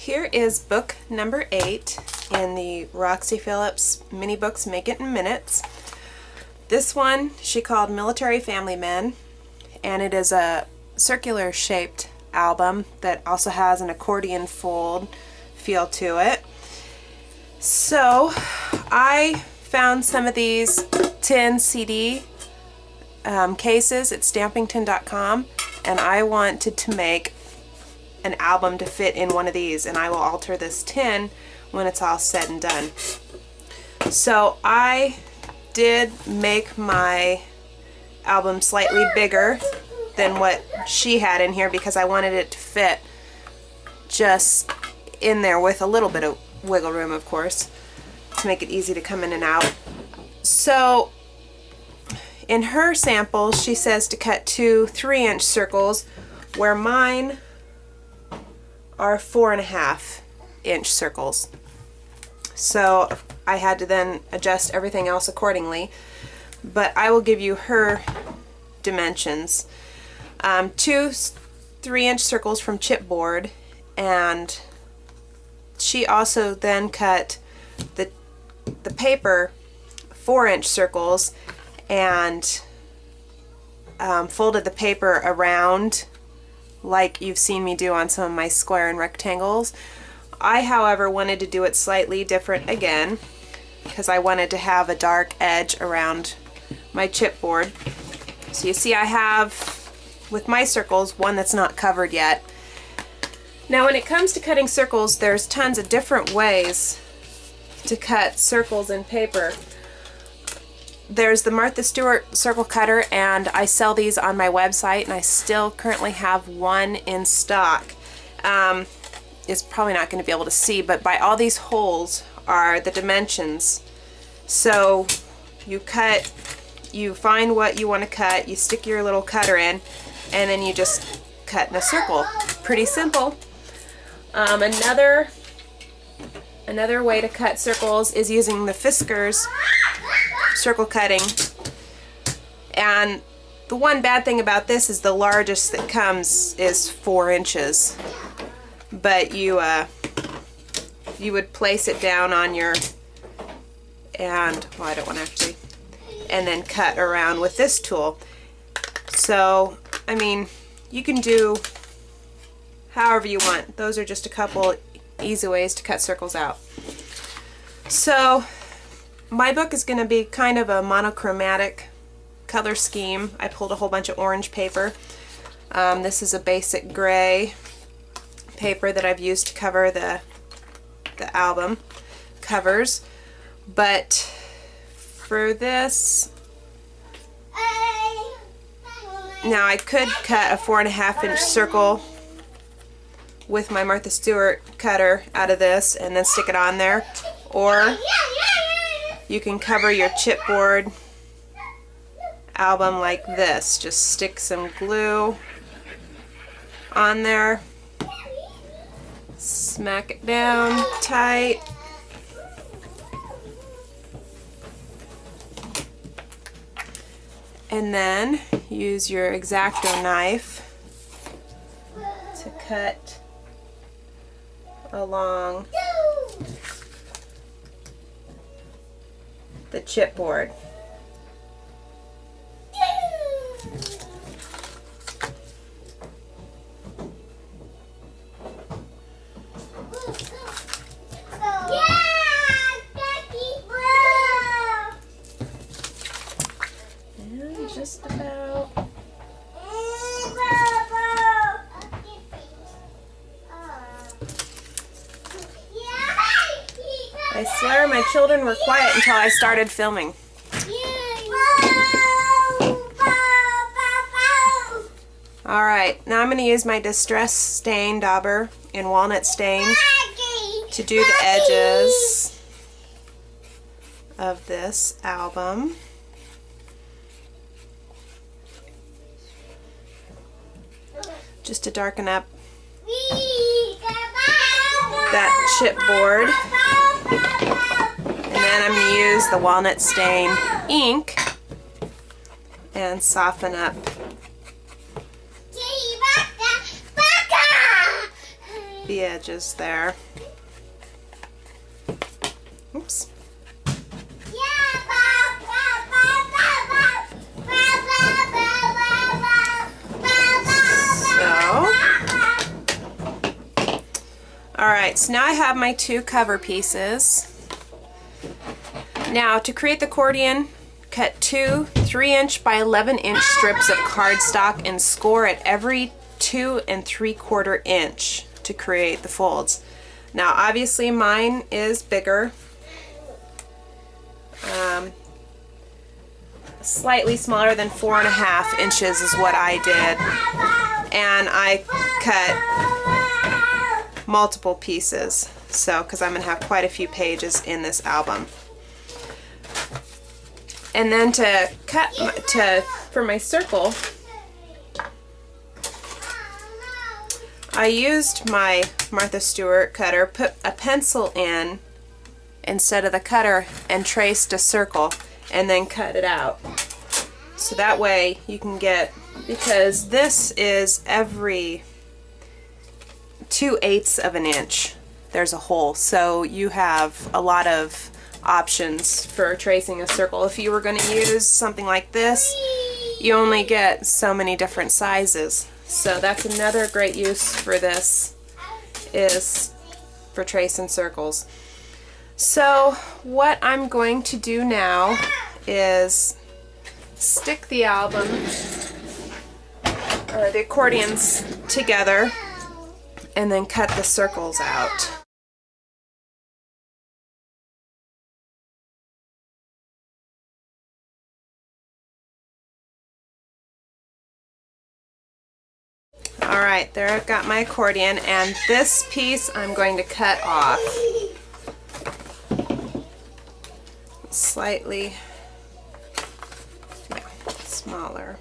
Here is book number 8 in the Roxy Phillips mini books Make It in Minutes. This one she called Military Family Men, and it is a circular shaped album that also has an accordion fold feel to it. So I found some of these tin CD cases at stampington.com, and I wanted to make an album to fit in one of these, and I will alter this tin when it's all said and done. So I did make my album slightly bigger than what she had in here because I wanted it to fit just in there with a little bit of wiggle room, of course, to make it easy to come in and out. So in her sample she says to cut 2 3-inch circles where mine are 4.5-inch circles. So I had to then adjust everything else accordingly, but I will give you her dimensions. 2 3-inch circles from chipboard, and she also then cut the paper 4-inch circles and folded the paper around like you've seen me do on some of my square and rectangles. I, however, wanted to do it slightly different again because I wanted to have a dark edge around my chipboard. So you see I have, with my circles, one that's not covered yet. Now when it comes to cutting circles, there's tons of different ways to cut circles in paper. There's the Martha Stewart circle cutter, and I sell these on my website, and I still currently have one in stock. It's probably not going to be able to see, but by all these holes are the dimensions. So you find what you want to cut, you stick your little cutter in, and then you just cut in a circle. Pretty simple. Another way to cut circles is using the Fiskars circle cutting, and the one bad thing about this is the largest that comes is 4 inches, but you would place it down on your, and well, I don't want to actually, and then cut around with this tool. So I mean, you can do however you want. Those are just a couple easy ways to cut circles out. So my book is going to be kind of a monochromatic color scheme. I pulled a whole bunch of orange paper. This is a basic gray paper that I've used to cover the album covers. But for this, now I could cut a 4.5-inch circle with my Martha Stewart cutter out of this and then stick it on there, or you can cover your chipboard album like this. Just stick some glue on there, smack it down tight, and then use your X-Acto knife to cut along the chipboard. And just about. I swear my children were quiet until I started filming. Alright, now I'm going to use my Distress Stain Dauber in Walnut Stain to do the edges of this album. Just to darken up that chipboard. And then I'm going to use the Walnut Stain ink and soften up the the edges there. Oops. Alright, so now I have my two cover pieces. Now to create the accordion, cut two 3" by 11" strips of cardstock and score at every 2 3/4 inch to create the folds. Now obviously mine is bigger, slightly smaller than 4.5 inches is what I did, and I cut multiple pieces, so because I'm gonna have quite a few pages in this album. And then to cut for my circle, I used my Martha Stewart cutter, put a pencil in instead of the cutter, and traced a circle and then cut it out. So that way you can get, because this is every 2/8 of an inch there's a hole, so you have a lot of options for tracing a circle. If you were going to use something like this, you only get so many different sizes. So that's another great use for this, is for tracing circles. So what I'm going to do now is stick the album or the accordions together and then cut the circles out. Alright, there I've got my accordion, and this piece I'm going to cut off. Slightly smaller.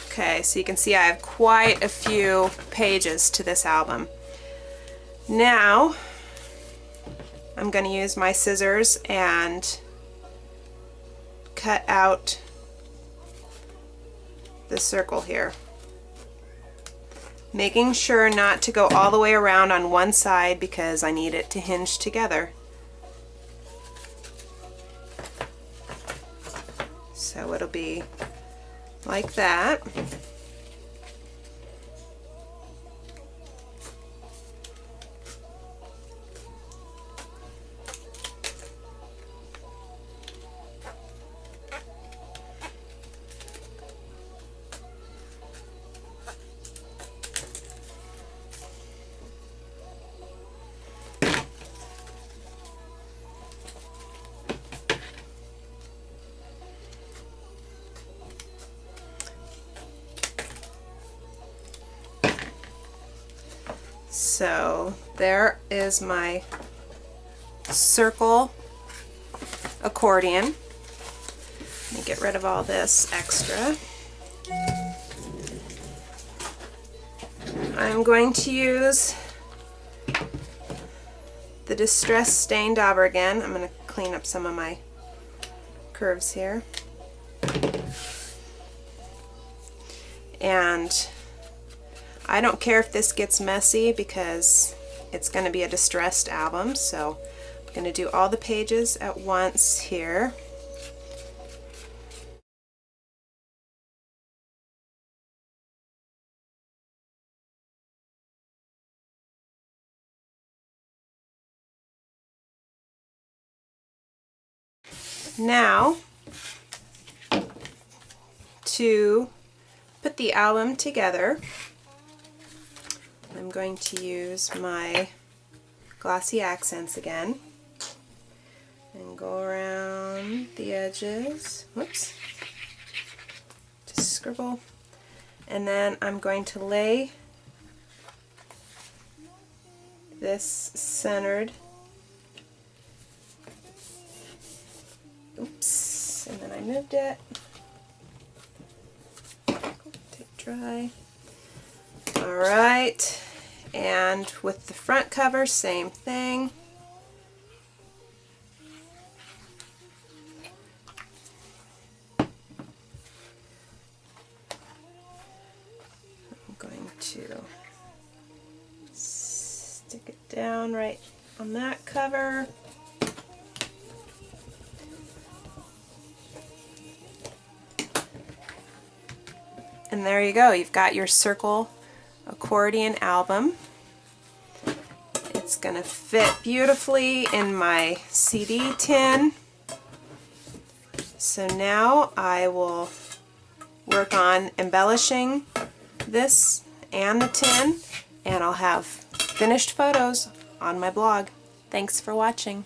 Okay, so you can see I have quite a few pages to this album. Now I'm going to use my scissors and cut out the circle here, making sure not to go all the way around on one side because I need it to hinge together. So it'll be like that. So there is my circle accordion. Let me get rid of all this extra. I'm going to use the Distress Stain Dauber again. I'm going to clean up some of my curves here. And I don't care if this gets messy because it's going to be a distressed album, so I'm going to do all the pages at once here. Now, to put the album together, I'm going to use my glossy accents again and go around the edges. Whoops. Just scribble. And then I'm going to lay this centered. Oops. And then I moved it. Take dry. Alright, and with the front cover, same thing. down right on that cover. And there you go, you've got your circle accordion album. It's gonna fit beautifully in my CD tin. So now I will work on embellishing this and the tin, and I'll have finished photos on my blog. Thanks for watching.